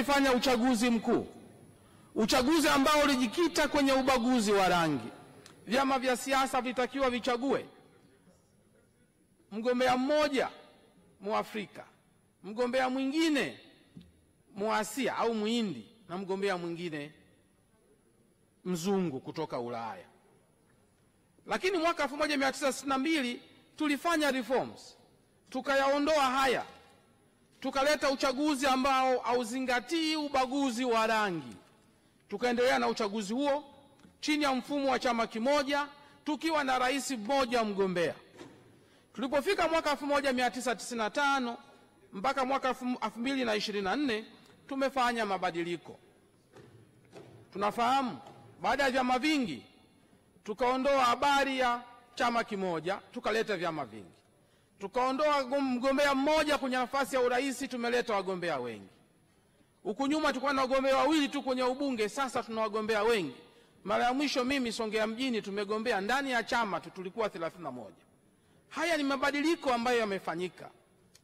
tulifanya uchaguzi mkuu, uchaguzi ambao ulijikita kwenye ubaguzi wa rangi. Vyama vya siasa vitakiwa vichague mgombea mmoja Muafrika, mgombea mwingine Muasia au Muhindi, na mgombea mwingine mzungu kutoka Ulaya. Lakini mwaka 1962 tulifanya reforms, tukayaondoa haya, tukaleta uchaguzi ambao hauzingatii ubaguzi wa rangi. Tukaendelea na uchaguzi huo chini ya mfumo wa chama kimoja, tukiwa na rais mmoja mgombea. Tulipofika mwaka 1995 mpaka mwaka 2024 tumefanya mabadiliko. Tunafahamu baada ya vyama vingi tukaondoa habari ya chama kimoja, tukaleta vyama vingi. Tukaondoa mgombea mmoja kwenye nafasi ya urais, tumeleta wagombea wengi. Huku nyuma tulikuwa na wagombea wawili tu kwenye ubunge, sasa tuna wagombea wengi. Mara ya mwisho mimi Songea mjini tumegombea ndani ya chama tulikuwa 31. Haya ni mabadiliko ambayo yamefanyika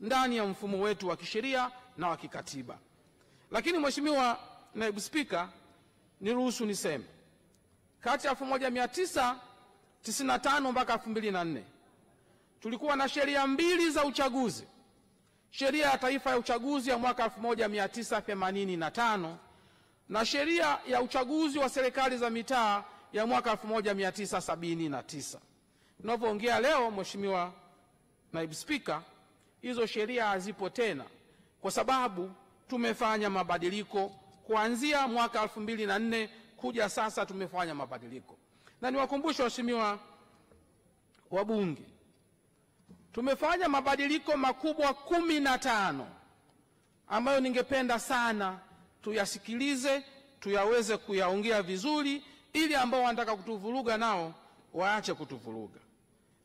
ndani ya mfumo wetu wa kisheria na wa kikatiba. Lakini Mheshimiwa Naibu Spika, niruhusu niseme kati ya 1995 mpaka 2004 tulikuwa na sheria mbili za uchaguzi: sheria ya taifa ya uchaguzi ya mwaka 1985 na sheria ya uchaguzi wa serikali za mitaa ya mwaka 1979. Tunavyoongea leo, Mheshimiwa Naibu Spika, hizo sheria hazipo tena kwa sababu tumefanya mabadiliko kuanzia mwaka 2004 kuja sasa tumefanya mabadiliko. Na niwakumbushe Waheshimiwa wabunge, tumefanya mabadiliko makubwa 15 ambayo ningependa sana tuyasikilize, tuyaweze kuyaongea vizuri ili ambao wanataka kutuvuruga nao waache kutuvuruga.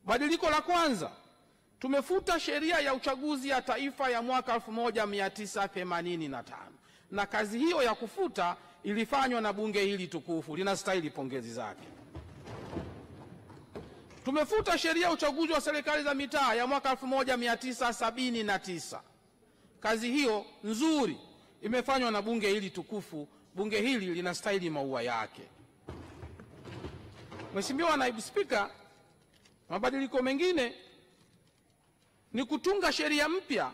Badiliko la kwanza, tumefuta sheria ya uchaguzi ya taifa ya mwaka 1985, na kazi hiyo ya kufuta ilifanywa na bunge hili tukufu, linastahili pongezi zake. Tumefuta sheria ya uchaguzi wa serikali za mitaa ya mwaka 1979. Kazi hiyo nzuri imefanywa na bunge hili tukufu, bunge hili linastahili maua yake. Mheshimiwa Naibu Spika, mabadiliko mengine ni kutunga sheria mpya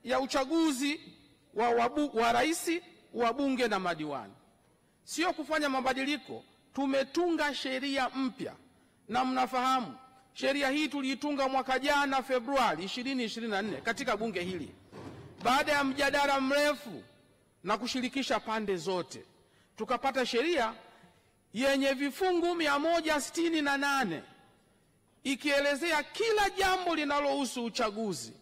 ya uchaguzi wa rais, wa bunge na madiwani. Sio kufanya mabadiliko, tumetunga sheria mpya. Na mnafahamu sheria hii tuliitunga mwaka jana Februari 2024 katika bunge hili, baada ya mjadala mrefu na kushirikisha pande zote. Tukapata sheria yenye vifungu 168 ikielezea kila jambo linalohusu uchaguzi,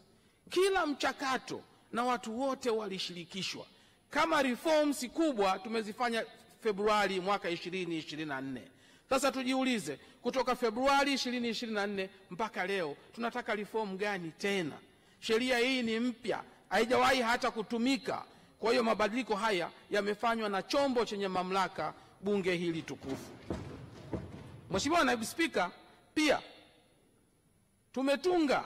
kila mchakato, na watu wote walishirikishwa. Kama reforms kubwa tumezifanya Februari mwaka 2024. Sasa tujiulize, kutoka Februari 2024 mpaka leo tunataka reform gani tena? Sheria hii ni mpya, haijawahi hata kutumika. Kwa hiyo mabadiliko haya yamefanywa na chombo chenye mamlaka, bunge hili tukufu. Mheshimiwa Naibu Spika, pia tumetunga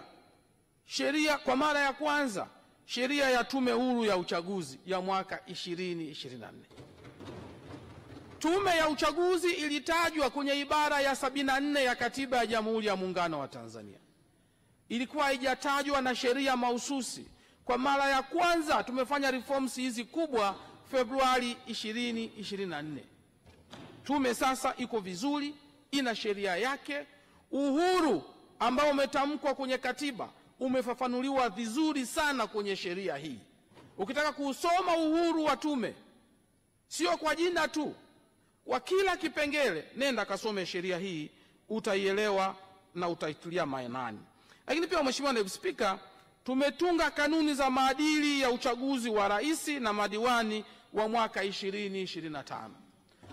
sheria kwa mara ya kwanza, sheria ya tume huru ya uchaguzi ya mwaka 2024. Tume ya uchaguzi ilitajwa kwenye ibara ya 74 ya Katiba ya Jamhuri ya Muungano wa Tanzania. Ilikuwa haijatajwa na sheria mahususi. Kwa mara ya kwanza tumefanya reforms hizi kubwa Februari 2024. Tume sasa iko vizuri, ina sheria yake. Uhuru ambao umetamkwa kwenye katiba umefafanuliwa vizuri sana kwenye sheria hii. Ukitaka kusoma uhuru wa tume, sio kwa jina tu, kwa kila kipengele, nenda kasome sheria hii, utaielewa na utaitilia maanani. Lakini pia Mheshimiwa Naibu Spika, tumetunga kanuni za maadili ya uchaguzi wa rais na madiwani wa mwaka 2025.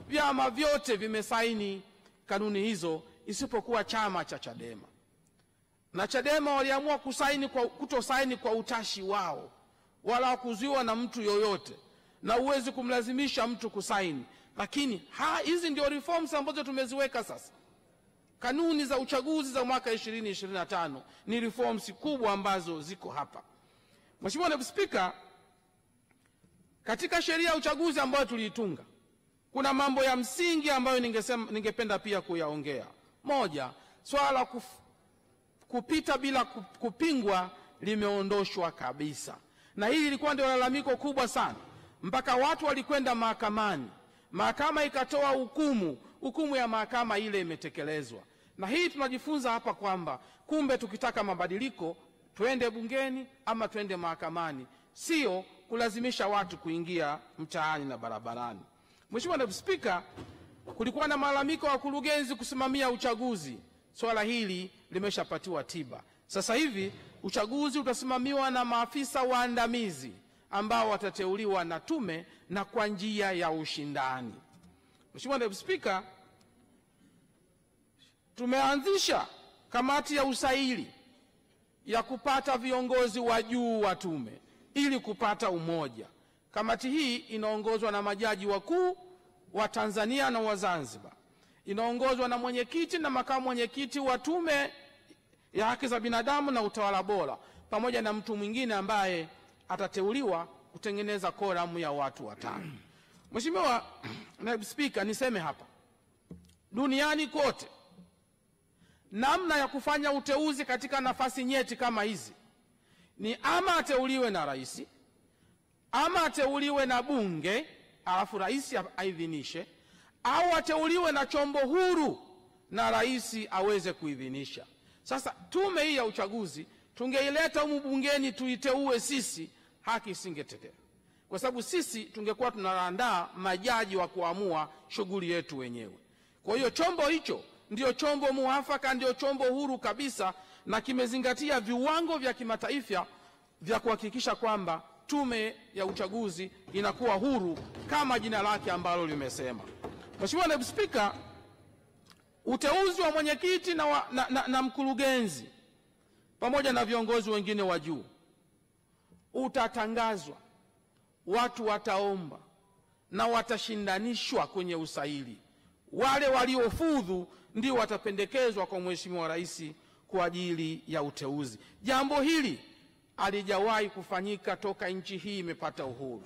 Vyama vyote vimesaini kanuni hizo isipokuwa chama cha Chadema. Na Chadema waliamua kutosaini kwa utashi wao, wala kuzuiwa na mtu yoyote, na huwezi kumlazimisha mtu kusaini. Lakini hizi ndio reforms ambazo tumeziweka sasa. Kanuni za uchaguzi za mwaka 2025 ni reforms kubwa ambazo ziko hapa. Mheshimiwa Naibu Spika, Katika sheria ya uchaguzi ambayo tuliitunga, kuna mambo ya msingi ambayo ningependa pia kuyaongea. Moja, swala la kupita bila kupingwa limeondoshwa kabisa, na hili lilikuwa ndio lalamiko kubwa sana, mpaka watu walikwenda mahakamani, mahakama ikatoa hukumu ya mahakama ile imetekelezwa. Na hii tunajifunza hapa kwamba kumbe tukitaka mabadiliko twende bungeni ama twende mahakamani, sio kulazimisha watu kuingia mtaani na barabarani. Mheshimiwa Naibu Spika, kulikuwa na malalamiko wa wakurugenzi kusimamia uchaguzi. Swala hili limeshapatiwa tiba. Sasa hivi uchaguzi utasimamiwa na maafisa waandamizi ambao watateuliwa na tume na kwa njia ya ushindani. Mheshimiwa Naibu Spika, tumeanzisha kamati ya usaili ya kupata viongozi wa juu wa tume ili kupata umoja. Kamati hii inaongozwa na majaji wakuu wa Tanzania na wa Zanzibar. Inaongozwa na mwenyekiti na makamu mwenyekiti wa Tume ya Haki za Binadamu na Utawala Bora, pamoja na mtu mwingine ambaye atateuliwa kutengeneza koramu ya watu watano. Mheshimiwa Naibu Spika, niseme hapa, duniani kote namna ya kufanya uteuzi katika nafasi nyeti kama hizi ni ama ateuliwe na rais, ama ateuliwe na bunge alafu rais aidhinishe, au ateuliwe na chombo huru na rais aweze kuidhinisha. Sasa tume hii ya uchaguzi tungeileta humu bungeni tuiteue sisi, haki isingetetea, kwa sababu sisi tungekuwa tunaandaa majaji wa kuamua shughuli yetu wenyewe. Kwa hiyo chombo hicho ndio chombo muafaka, ndio chombo huru kabisa, na kimezingatia viwango vya kimataifa vya kuhakikisha kwamba tume ya uchaguzi inakuwa huru kama jina lake ambalo limesema. Mheshimiwa Naibu Spika, uteuzi wa mwenyekiti na mkurugenzi pamoja na viongozi wengine wa juu utatangazwa, watu wataomba na watashindanishwa kwenye usaili. Wale waliofudhu ndio watapendekezwa kwa Mheshimiwa Rais kwa ajili ya uteuzi. Jambo hili halijawahi kufanyika toka nchi hii imepata uhuru.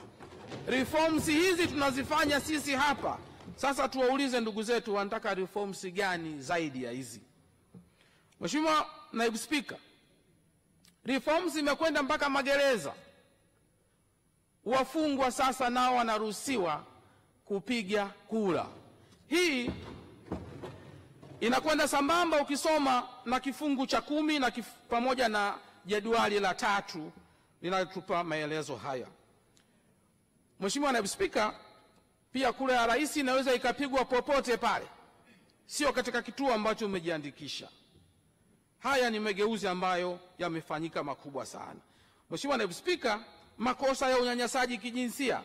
Reforms hizi tunazifanya sisi hapa. Sasa tuwaulize ndugu zetu wanataka reforms gani zaidi ya hizi? Mheshimiwa Naibu Spika, reforms imekwenda mpaka magereza. Wafungwa sasa nao wanaruhusiwa kupiga kura. Hii inakwenda sambamba ukisoma na kifungu cha 10 na pamoja na jedwali la 3 linalotupa maelezo haya. Mheshimiwa Naibu Spika, pia kura ya rais inaweza ikapigwa popote pale, sio katika kituo ambacho umejiandikisha. Haya ni mageuzi ambayo yamefanyika makubwa sana. Mheshimiwa Naibu Spika, makosa ya unyanyasaji kijinsia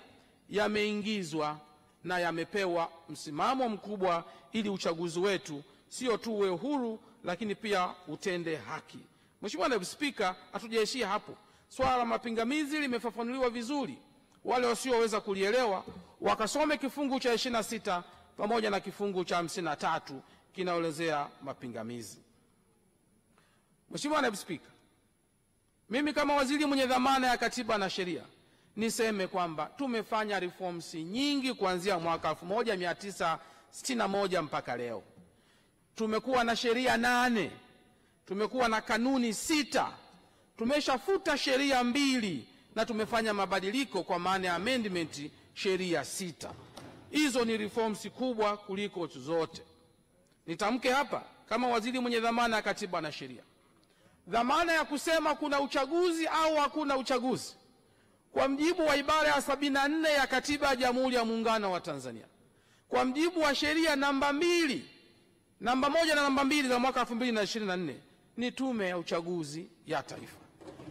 yameingizwa na yamepewa msimamo mkubwa ili uchaguzi wetu sio tu uwe huru lakini pia utende haki. Mheshimiwa Naibu Spika, hatujaishia hapo. Swala la mapingamizi limefafanuliwa vizuri. Wale wasioweza kulielewa wakasome kifungu cha 26 pamoja na kifungu cha 53 kinaelezea mapingamizi. Mheshimiwa Naibu Spika, mimi kama waziri mwenye dhamana ya katiba na sheria niseme kwamba tumefanya reforms nyingi kuanzia mwaka 1961 mpaka leo. Tumekuwa na sheria 8, tumekuwa na kanuni 6, tumeshafuta sheria 2 na tumefanya mabadiliko kwa maana ya amendment sheria 6. Hizo ni reforms kubwa kuliko zote. Nitamke hapa kama waziri mwenye dhamana ya katiba na sheria, dhamana ya kusema kuna uchaguzi au hakuna uchaguzi kwa mjibu wa ibara ya 74 ya Katiba ya Jamhuri ya Muungano wa Tanzania, kwa mjibu wa sheria namba 1 na namba 2 za mwaka 2024 ni Tume ya Uchaguzi ya Taifa,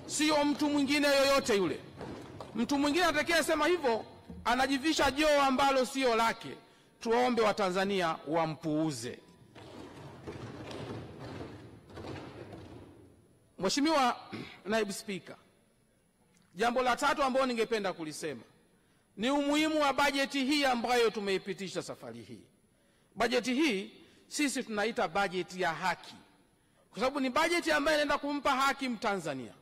sio mtu mwingine yoyote yule. Mtu mwingine atakayesema hivyo anajivisha joo ambalo sio lake. Tuwaombe Watanzania wampuuze. Mheshimiwa Naibu Spika, jambo la 3 ambalo ningependa kulisema ni umuhimu wa bajeti hii ambayo tumeipitisha safari hii. Bajeti hii sisi tunaita bajeti ya haki, kwa sababu ni bajeti ambayo inaenda kumpa haki Mtanzania.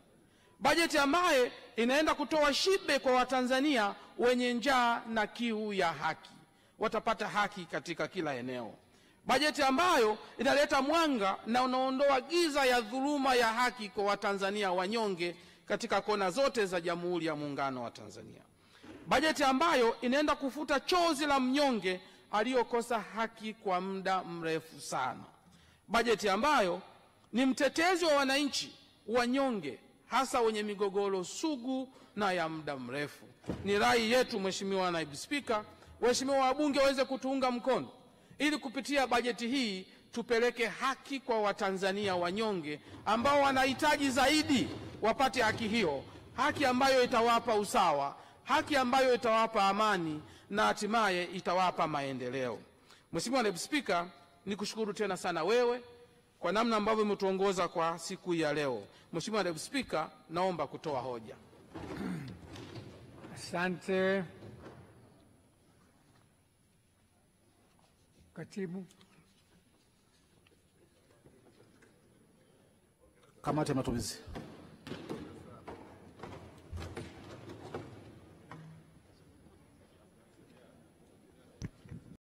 bajeti ambayo inaenda kutoa shibe kwa Watanzania wenye njaa na kiu ya haki. Watapata haki katika kila eneo. Bajeti ambayo inaleta mwanga na unaondoa giza ya dhuluma ya haki kwa Watanzania wanyonge katika kona zote za Jamhuri ya Muungano wa Tanzania. Bajeti ambayo inaenda kufuta chozi la mnyonge aliyokosa haki kwa muda mrefu sana. Bajeti ambayo ni mtetezi wa wananchi wanyonge, hasa wenye migogoro sugu na ya muda mrefu. Ni rai yetu, Mheshimiwa Naibu Spika, waheshimiwa wabunge waweze kutuunga mkono ili kupitia bajeti hii tupeleke haki kwa Watanzania wanyonge ambao wanahitaji zaidi wapate haki hiyo, haki ambayo itawapa usawa, haki ambayo itawapa amani na hatimaye itawapa maendeleo. Mheshimiwa Naibu Spika, nikushukuru tena sana wewe kwa namna ambavyo umetuongoza kwa siku ya leo. Mheshimiwa Naibu Spika, naomba kutoa hoja. Asante. Katibu. Kamati ya Matumizi.